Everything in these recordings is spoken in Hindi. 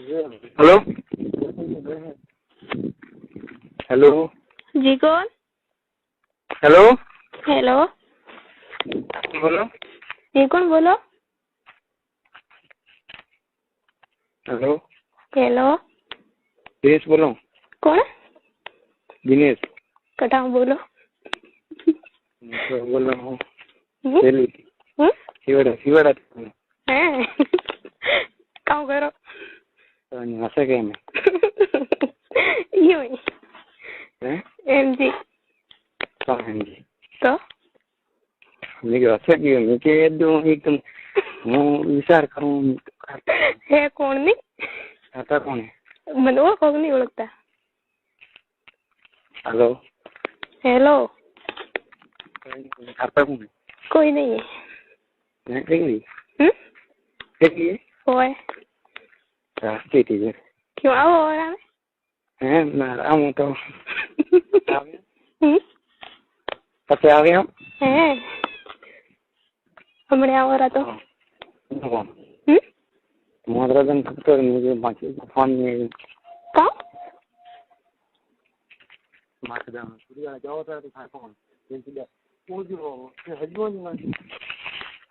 हेलो हेलो जी कौन? हेलो हेलो बोलो। जी कौन बोलो? हेलो हेलो दिनेश बोलो। कौन? दिनेश कटाऊ बोलो। बोल रहा हूँ। शिवड़ा हैं काम करो हंसे गए मैं यूं ही एमजी कहाँ हैं जी तो मुझे हंसे गए मैं कि एकदम હું વિચાર કરું હે કોણ ની હતા કોણ મને ઓળખો કે નહીં ઓળખતા? हेलो હેલો હતા કોણ કોઈ નહીં એકલી એકલી હોય રાસ્તી थी क्यों आओ और आवे हैं ना आऊँ तो पते आ गया हैं हमने आओ रहा तो मोदराजन तो मुझे बाकी फोन में का मारदा पूरी जाओ तो था कौन वो जो हजबोन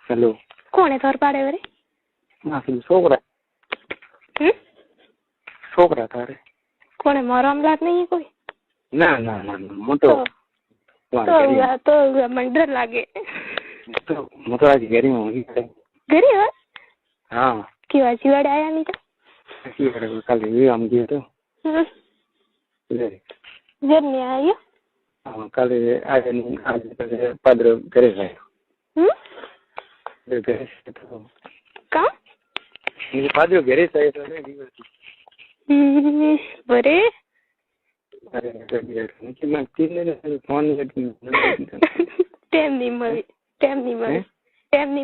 हेलो कौन है तोर पाड़े वाले? ना फिर छोकरा था रे कौन है मारो अमलात नहीं है कोई? ना ना ना मोटो तो मन डर लागे तो मोटो आज घरी में होगी घरी है हाँ क्यों आज वाड़े आया नहीं था ऐसी कल ये हम गए तो जब नहीं आया हाँ कल आज पद्र करे है घरे से तो कहाँ मुझे पद्र घरे से तो नहीं बरे अरे मुझे मैं तीन दिन फोन करती टाइम नहीं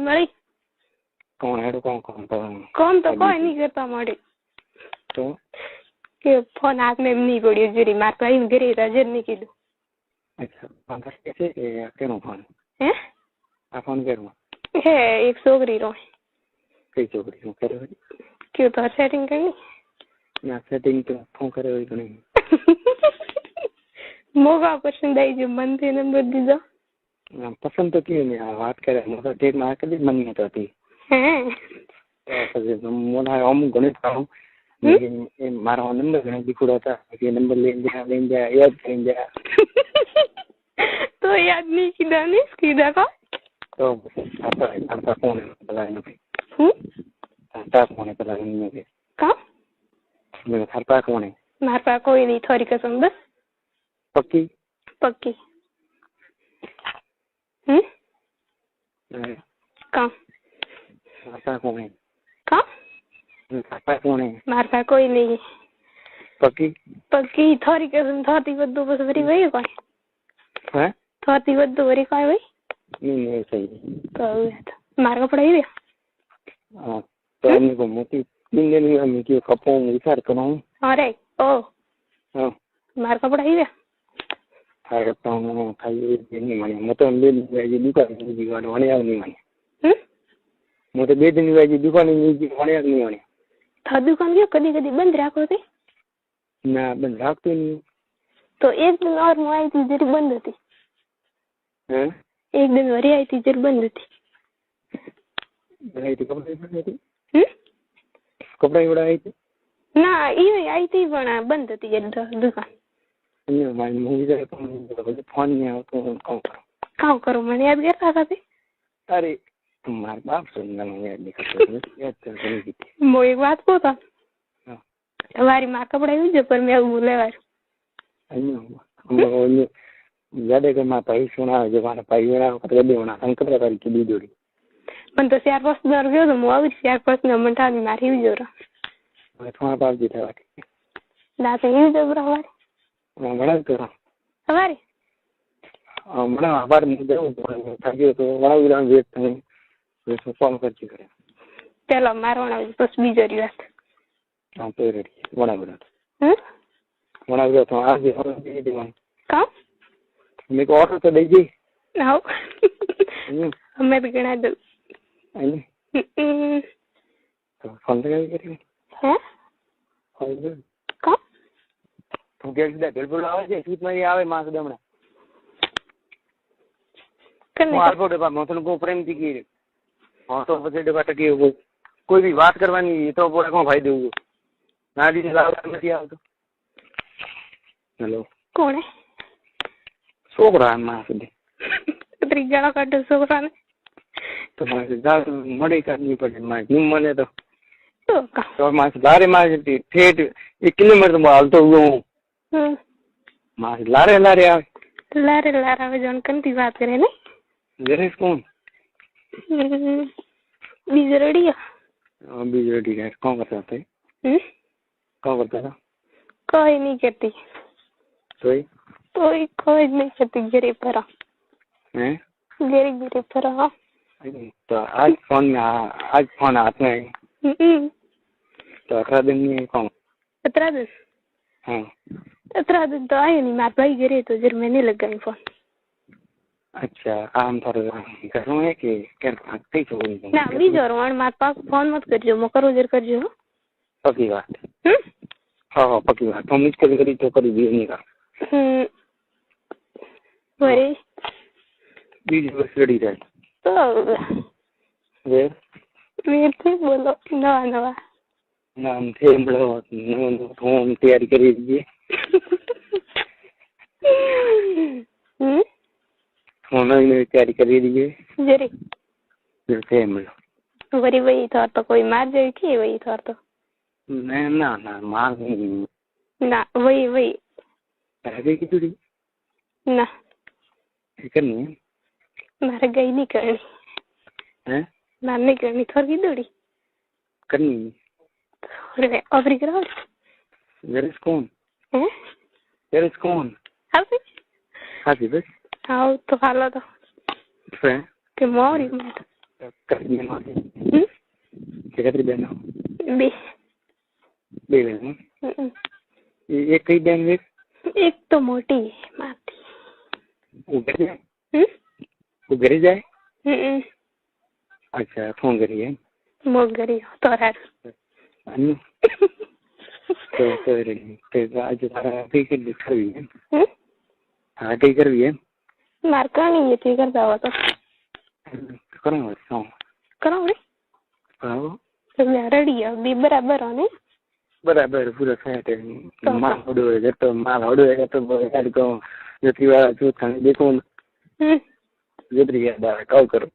मળી कौन है तो कौन तो कोई नहीं करता मारे तो કે ફોન હાથ में नहीं पड़ियो जरी मार भाई घरे रजर नहीं कीधु अच्छा फोन कैसे केनो फोन हैं आ फोन करूँ है एक छोकरी रो कई छोकरी हूँ करे क्यों तो सेटिंग करनी ना सेटिंग तो फोन करे हुई तो नहीं मोगा पसंद आई जो मन थे नंबर दीजा पसंद तो क्यों नहीं बात करे मतलब ठीक मार कभी मन नहीं तो थी हैं मोना हम गणित करूँ लेकिन मारा नंबर गणित दिखुड़ा था कि नंबर ले जा याद करेंगे तो याद नहीं किया नहीं किया का तो आता कौन है पता नहीं आता कौन है पता नहीं मुझे का मेरे घर पर कौन है मार पा कोई नहीं थोड़ी कसम बस पक्की का आता कौन है का आता कौन है मार पा कोई नहीं पक्की थोड़ी कसम थोड़ी बद्दू बस भरी वही कोई है थोड़ी बद्दू भरी कोई वही नहीं सही तो मार का पढ़ाई दे हाँ तो हमने को मोटी तीन दिन में हम क्यों कपो विचार करूँ अरे ओ हाँ मार का पढ़ाई दे हाय करता हूँ खाली नहीं माने मैं तो ले ये दुकान की दुकान वाले यार नहीं माने मैं तो 2 दिन में दुकान नहीं वाले यार नहीं माने था दुकान क्यों कभी बंद रखो थे ना बंद रखते नहीं तो एक दिन और मैं आई थी जरी बंद थी हैं एक दिन वरी आई थी जरी बंद थी बनाई थी कपड़े बनाई थी ना ये आई थी पण बंद थी दुकान नहीं मैं मूवी देखो फोन नहीं आओ तो काम करो मैंने याद कर रहा था अरे तुम्हारे बाप सुनना मैं याद नहीं करता याद कर नहीं की वो एक बात को था हमारी माँ का पढ़ाई हुई पर मैं बोले यार हम याद है कि मैं पाई सुना जो हमारा पाई वाला कर दे होना अंक प्रकार की दी जोड़ी पण तो 4-5 दर गयो तो मुआ भी 4-5 न मंटा भी मारी हुई जोरा मैं तुम्हारे पास जी था बाकी दाते ही जब रहा मैं बड़ा करा हमारे बड़ा आभार मुझे था तो बड़ा विराम वेट था तो फोन कर ची करे चलो मारवाना बस बीजो री बात हां तो रेडी बड़ा विराम तो आज और दे दे का मेरे को ऑर्डर तो दे दी आओ हमें भी गणा दो तो फोन लगा करेंगे हैं કા તું કે સીધા બિલકુલ આવે છે સીટ મારી આવે માં હમણાં કરને હું આલ્ફો ડબ્બા મોતન કો પ્રેમથી કી હા તો પછી ડબ્બા ટકી કોઈ બી વાત કરવાની તો પોરે કોણ ફાયદો એવું ના દીને લાવવા નથી આવતો. હેલો કોણે છોકરા માં સુધી ત્રીજાળો કાઢો છોકરાને તો મળે કરવી પડે માં હું મને તો કા તો માં લારે માં ઠેઠ 1 કિલોમીટર તો હાલતો હું માં લારે લારે આવે લારે લારે આવે જોન કંતી વાત કરે ને જરેસ કોણ બીજો રેડી બીજો રેડી કોણ કરતા હતા કોણ કરતા હતા કોઈ નહીં કરતી તોય કોઈ નહીં કરતી ઘરે પર હે ઘરે ઘરે પર તો આજ ફોન હાથ में तो 18 दिन में कौन 18 दिन हाँ 18 दिन तो आए नहीं मार भाई गिरे तो जर मैंने लग गई फोन. अच्छा आम थारे घर में है कि क्या कई छोड़ी ना बीजो रोण मार पास फोन मत करजो मो करो जर करजो पक्की बात हाँ पक्की बात तो मिस करी तो करी भी नहीं का वरे बीज बस रेडी रहे तो वीर थे बोलो नवा नाम थे हम तैयारी કરી દીધી ઓનલાઈન તૈયારી કરી દીધી જરી थे हम वरी वही था तो कोई मार जाए कि वही था तो ना मार नहीं ना वही अरे की तुड़ी ना करनी मारे गई नहीं करनी हैं ना नहीं करनी थोड़ी दौड़ी करनी अरे अबरी करो जरेस कौन हैं जरेस कौन हाथी बस हाँ तो हालो तो फिर के मोरी में कर दिया मारे कितनी बहन बे बहन एक कई बहन एक तो मोटी है माती वो घर जाए अच्छा फोन करिए मोगरी तो है अन्नू तो रेडी तो आज तारा कई कर करवी है हाँ कई करवी है मारका नहीं ये ठीक करता हो तो करो रे हाँ तो मैं रेडी है भी बराबर हो ने बराबर पूरा सेट है माल होड़ो है तो यार को जति वाला जो खाने देखो जतरी याद आवे काव करो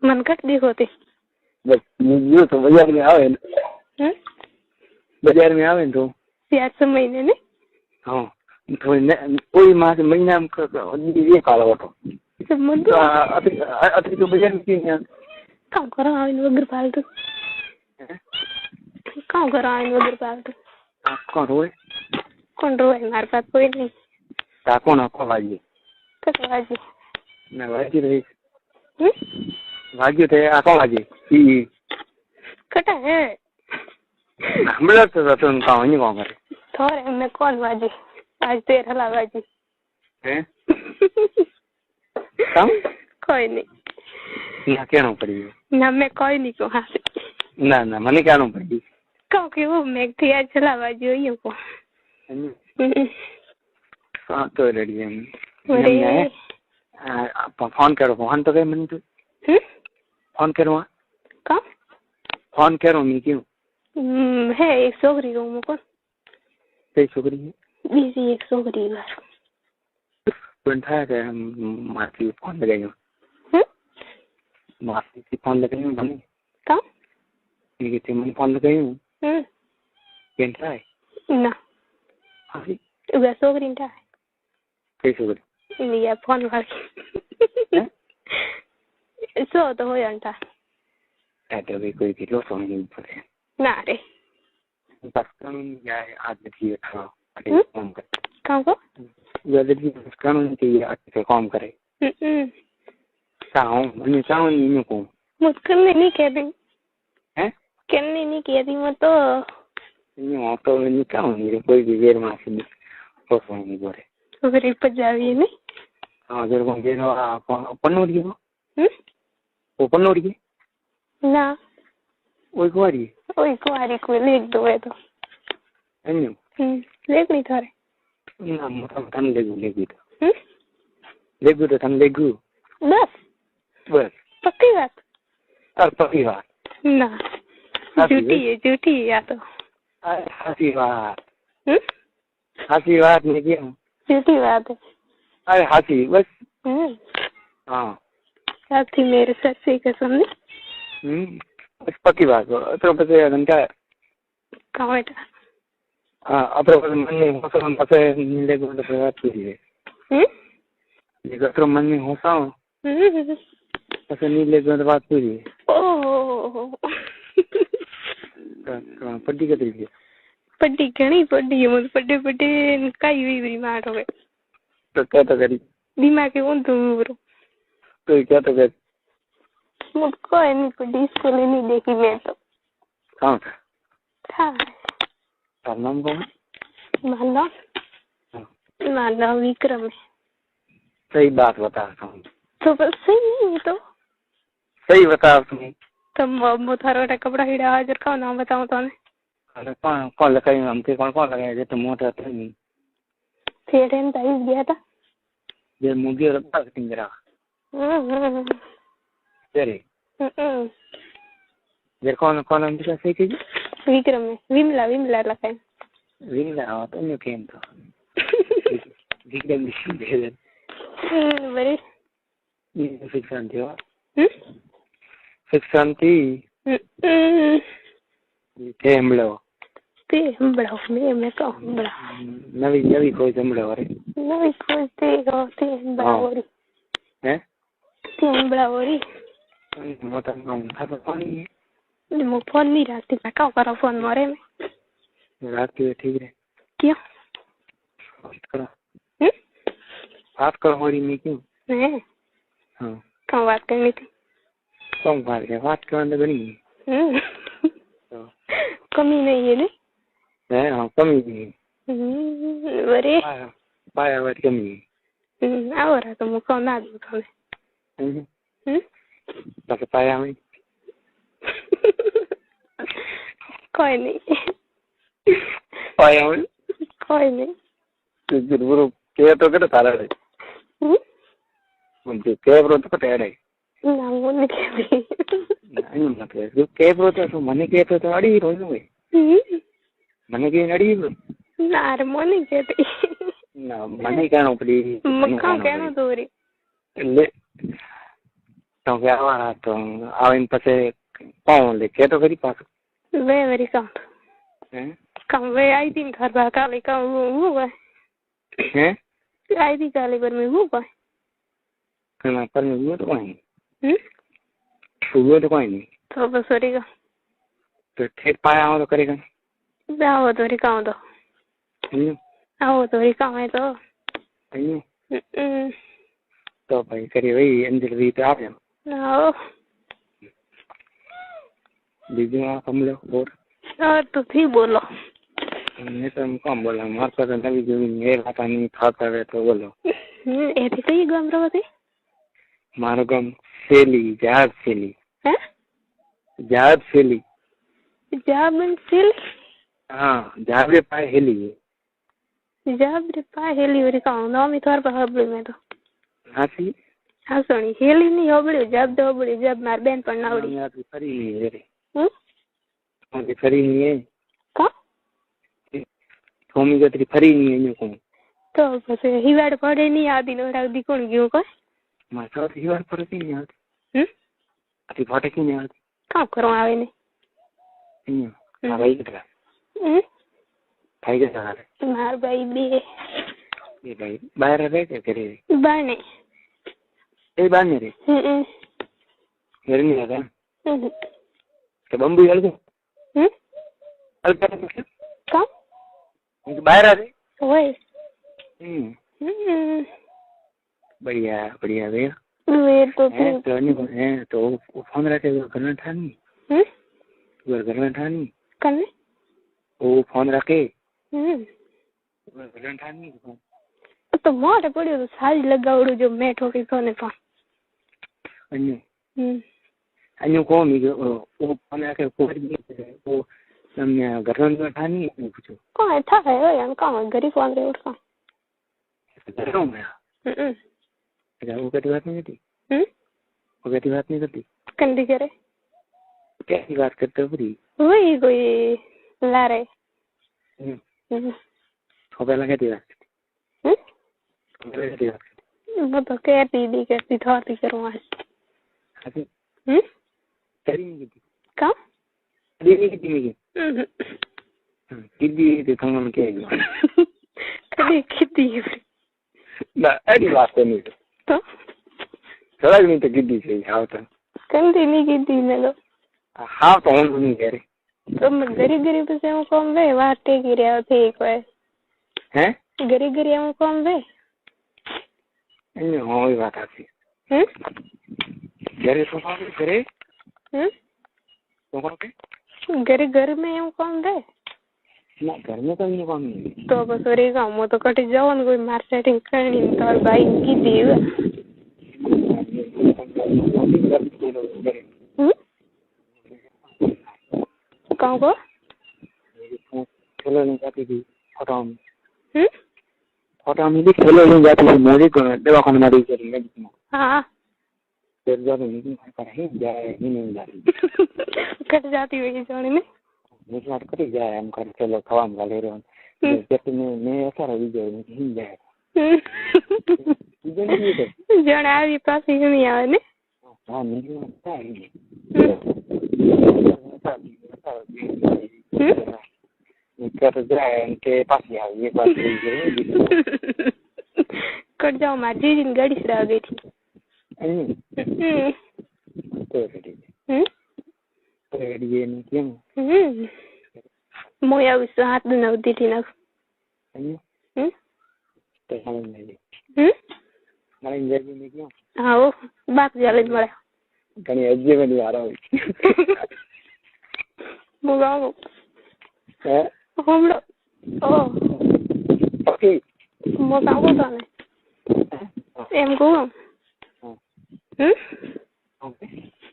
मन कट देखो ते बस जो तो बाजार में आवे बाजार में आवे तो 4 महीने ने हाँ तो कोई मास महीना में ये काला होतो संबंध अति तो बाजार में क्यों काम करो आइन वगर फालतू काम करो आइन वगर फालतू कौन रोए हमारे पास कोई नहीं ता कौन वाजी कस वाजी ना वाजी रही वाजी थे आ कौन वाजी ई कटा है हमला तो तुम कौन नहीं कौन करे थोड़े मैं कौन वाजी आज तेरा ला वाजी हैं कम कोई नहीं ना क्या पड़ी ना मैं कोई नहीं को हाँ ना मैंने क्या पड़ी कहो कि वो मैं थी आज चला वाजी हुई को हाँ तो रेडी है फोन करो फोन तो कहीं मैंने तो फोन करो कहाँ फोन करो मैं क्यों है एक छोकरी को मुझको कई छोकरी है बीसी एक छोकरी बार था कि मासी फोन लगाई मासी की फोन लगाई हूँ मैंने कहाँ ये थे मैंने फोन लगाई हूँ क्या है ना हाँ वह छोकरी था कई छोकरी ये फोन वाली सो तो हो जाता ऐसे भी कोई किलो सोने नहीं पड़े ना रे बस कम या आज देखिए काम कर काम को जल्दी कानून चाहिए अच्छे काम करे चाहूँ मैं चाहूँ नहीं को मुझको नहीं कह दी हैं कहने नहीं कह दी मैं तो नहीं तो नहीं चाहूँ कोई भी वेर मासी नहीं तो सोने बोले तो फिर इस पर जावी नहीं हाँ जरूर कौन जेनो पन्नोरी वो पन्नोरी ना वही कुआरी को लिख दो है तो लेगनी थारे ना मोटा तन लेगू तो लेगू तो तन लेगू बस पक्की बात और पक्की बात ना झूठी है या तो हासी बात नहीं किया झूठी बात है अरे हासी बस हाँ साथी मेरे सच्ची कसम नहीं बस पक्की बात तो पता घंटा कहाँ बेटा हाँ अपने मन में होता हम पता नीले को तो बात कीजिए ये अगर मन में होता हूँ पता नीले को तो बात कीजिए पट्टी कतरी है पट्टी घनी पट्टी है मुझे पट्टी काई हुई बड़ी मार हो गई तो क्या तो करी दिमाग के कौन तुम ब्रो तो क्या तो कर मुझको नहीं पट्टी स्कूल नहीं देखी मैं तो कहाँ था तार नाम कौन मानव विक्रम है सही बात बता हूँ तो बस सही नहीं तो सही बता तुम्हें तुम थारा कपड़ा हिड़ा हाजिर का नाम बताऊं तो अरे कौन लगाई हमके कौन लगाया जो तो मोटा था नहीं थिएटर में ताइस गया था ये मुझे रखा टिंगरा तेरे ये कौन हम दिखा सही की विक्रम में विमला लगाए विमला तो नहीं केम तो विक्रम दे दे बड़े ये फिक्सन थी फिक्सन थी ते हमलो मैं कहूँ बड़ा नवी कोई हमलो अरे नवी कोई ते बड़ा होरी हैं ते बड़ा होरी मोटा काम था तो पानी है मैं फोन नहीं राती मैं क्या करा फोन मारे में रात के ठीक है क्या बात करो होरी में क्यों नहीं हाँ कहाँ बात करनी थी कौन बात करने बनी कमी नहीं है नहीं हाँ कमी नहीं बरे पाया बात कमी आओ रहा तो मुझको ना दो तुम्हें बस पाया में कोई नहीं पाया में कोई नहीं तो जरूर क्या तो कर तारा है मुझे क्या ब्रो तो पता है ना वो नहीं नहीं मतलब जो क्या ब्रो तो मने क्या तो अड़ी रोज में मने के अड़ी ना रे मने के ना मने क्या नो पड़ी मक्का क्या नो दोरी ले तो क्या हुआ तो आविन पसे कौन ले क्या तो करी पास वे मेरी काम वे आई थी घर बाहर काले का वो हैं आई थी काले पर में वो ना पर में वो तो नहीं वो तो कोई नहीं तो बस करेगा तो ठीक पाया हो तो करेगा आओ तो रे काम तो आओ तो रे काम है तो तो भाई करिए भाई अंजलि भी तो आप आओ दीदी आप हम लोग और तो ठीक बोलो मैं तो हम कम बोला मार पर नवी जो मेरे पता नहीं खाता है तो बोलो ऐसे कई गम रहो थे मारो गम सेली जहाज सेली हैं जहाज सेली जाबन सेली हाँ जाबरे पाए हेली जाबरे पाए हेली और काम ना मी थोर पर हबले में तो हासी हाँ सोनी हेली नहीं हबले जब दो हबले जब मार बहन पर ना उड़ी यार फरी नहीं है रे मुझे फरी नहीं है का होमी गतरी फरी नहीं है यूं तो बस हिवाड़ पड़े नहीं आदि नो राग दी कौन गयो को मैं तो हिवाड़ पड़ती नहीं आती अति भाटे की नहीं आती काम करो आवे ने भाई कितना भाई कैसा हाल है मार भाई बे ये भाई बाहर रह क्या करे बाहर नहीं ए बाहर नहीं रे घर नहीं आता तो बम्बू हल गए कहाँ बाहर आ रहे वही बढ़िया बढ़िया भैया वे तो तो फोन रखे घर में था नहीं घर में था नहीं करने वो फोन रखे तो मोटे पड़ियो तो सारी लगावड़ो जो मैं ठोकी सोने फोन अन्यू अन्यू कौन वो फोन रखे वो हमने घर में बैठा नहीं पूछो कौन था है यार कौन गरीब फोन रे उठ कौन घर में अच्छा वो कैसी बात नहीं करती वो कैसी बात नहीं करती कंदी करे कैसी बात करते हो पूरी वही कोई ला रहे तो पहला कैसी बात करती पहले कैसी बात करती वो तो कहती थोड़ी करूँ आज करी नहीं करती कहाँ करी नहीं करती मेरी किद्दी तो थमन के कभी किद्दी ना ऐसी बात नहीं तो थोड़ा भी नहीं तो किद्दी से हाँ तो कंदी नहीं किद्दी में लो हाँ तो हम नहीं कह रहे तो मैं गरीब से हम कौन वे वाटे की रहा थे कोई हैं गरीब हम कौन वे नहीं हाँ ये बात आती घरे तो कौन करे तो कौन के घर में हम कौन वे ना घर में तो नहीं कौन नहीं तो बस और एक हम तो कट जाओ ना कोई मार सेटिंग करनी तो और भाई की देगा कहाँ को खेलो नहीं जाती थी फोटो में भी खेलो नहीं जाती थी मोदी को दवा खाने में चली गई हाँ फिर जब नहीं कर ही जाए ही नहीं जाती कट जाती हुई जोड़ी में मुझे बात करी जाए हम कर चलो खवा में ले रहे हैं जब मैं ऐसा रही जाए नहीं जाए जण આવી પાસે નહીં આવે ને हाँ नहीं आता है कर जाए उनके पास ही ये बात कट जाओ मार जी दिन गाड़ी से आ गई थी तो ये नहीं क्यों मोया उस हाथ में नौदी थी ना तो समझ नहीं मारे इंजर नहीं क्यों हाँ वो बात जाले मरा कहीं अज्जे में नहीं आ रहा हूँ मुगाओ है हम लोग ओ ओके मुगाओ तो नहीं एम को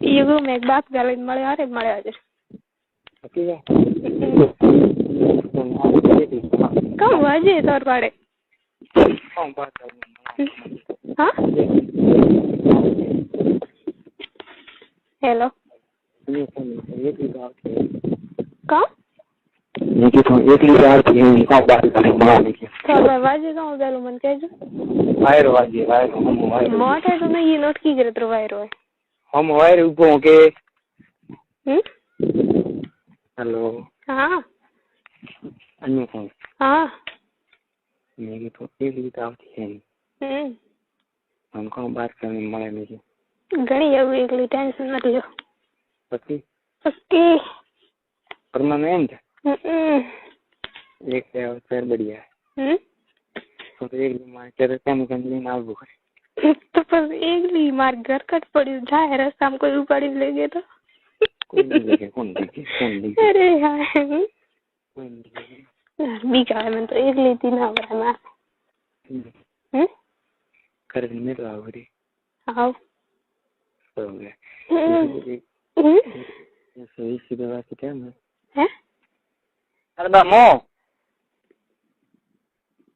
ये को मैं बात जाले मरे आ रहे मरे आज ओके कम वाजे तोर पाड़े कौन बात हाँ हेलो कौन देखिए तो एक बार थी कौन बात करें बनाने की तो वाजे कौन बेलो मन कह जो वायर वाजे वायर हम वायर मौत है तो मैं ये नोट की जरूरत वायर है हम वायर ऊपर के हेलो हाँ अन्य कौन हाँ मेरी तो एक किताब थी हमको बात करने मरे नहीं घनी अब एकली टेंशन मत लो पक्की पक्की परमानेंट एक है फिर बढ़िया है तो एक मार के कम कंपनी ना बुखार तो बस एक ली मार घर कट पड़ी जाए रास्ता हम कोई उपाड़ी ले गए तो कौन देखे अरे यार बीका मैं तो एक ली थी ना बड़ा मैं कर में तो आवरी आओ हो गया सही सीधा बात क्या है अरे बामो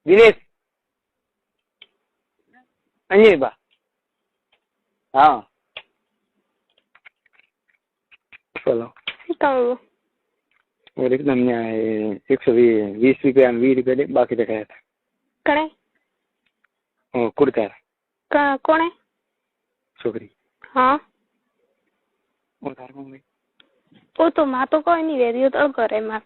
दिनेश अये बा हाँ चलो कहाँ और एकदम यहाँ 120 रुपया में 20 रुपया दे बाकी दिखाया था कड़े ओ कुर्ता कौन है छोकरी हाँ वो तार कौन गई वो तो माँ तो कोई नहीं रहती वो तो अलग है माँ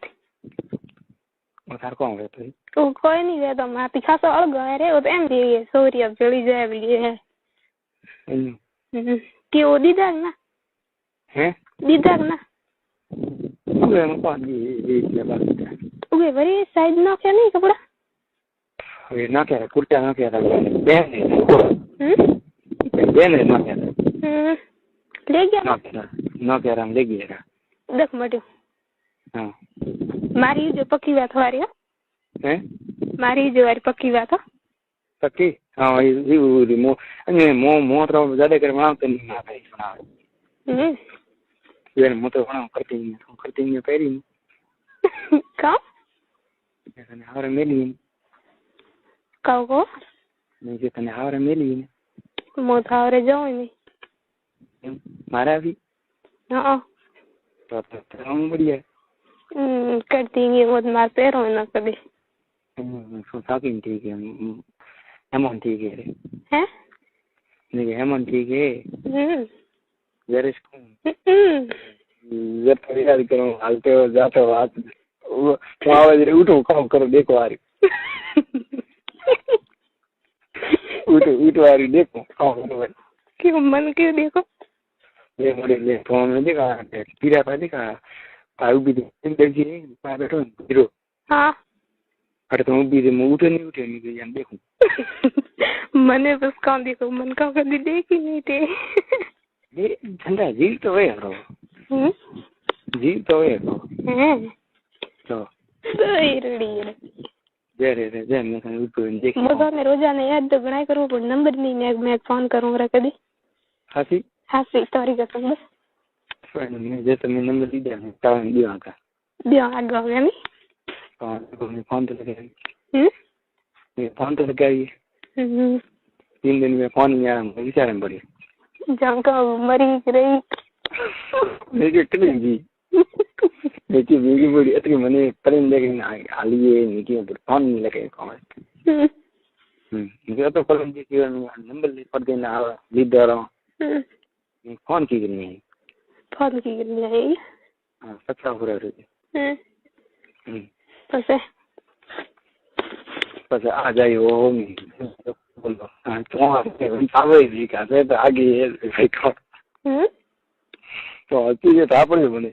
वो तार कौन गया तो वो कोई नहीं रहता माँ खासा अलग है रे वो तो एम दी है सॉरी अब जल्दी जाए भी है कि वो दीदार ना हैं दीदार ना अबे मैं कौन ये क्या बात है ओके वरी साइज ना क्या नहीं कपड़ा ये ना क्या कुर्ता ना क्या बहन है ना क्या ले गया ना क्या राम ले गया देख मटो हाँ मारी जो पक्की बात हमारी है मारी जो वारी पक्की बात पक्की हाँ ये मो तो ज्यादा कर बनाते नहीं ना भाई बना ये मो तो बना करती नहीं पहली કા તને હારે મેલી કાવ કો મેં જે તને હારે મેલી મો થાવરે જાઉં ને મારા આવી હા તો હું बढ़िया करती है वो मार पैरों ना कभी साकिन ठीक है हेमन ठीक है हैं नहीं हेमन ठीक है वेर इज ये परिवार करो हालते हो जाते हो हाथ वो आवाज रे उठो काम करो देखो आ रही उठो आ रही देखो काम करो क्यों मन क्यों देखो ये मोड़े ले फोन में देखा पीरा पर देखा आयु भी देखी पास बैठो हीरो हाँ अरे तुम भी रे उठे नहीं गई हम देखो मने बस कौन देखो मन का कभी देखी नहीं थे ये ठंडा जीव तो है रो जीव तो है रो तो रेडी रे रे मैं कहीं ऊपर देख मजा में रोजाना याद तो बनाए करूं पर नंबर नहीं मैं फोन करूंगा कभी हासी तोरी कसम बस मैं जैसे मैं नंबर दी दे टाइम दिया का आगा गया नहीं मैं फोन तो लगा मैं फोन तो लगा ये 3 दिन में फोन नहीं आया मुझे विचार में पड़ी जानका मरी रही मेरी कितनी जी देखिए मेरी बड़ी इतनी मने प्रेम लेके आलिए नहीं पर फोन नहीं लगे कौन मुझे तो कल जी के नंबर ले पड़ देना लीड दे रहा हूं फोन की करनी है फोन की करनी है हां सच्चा हो रहा है बस आ जाए वो बोलो हां तो आवे जी का तो आगे है तो अच्छी है था पड़े बने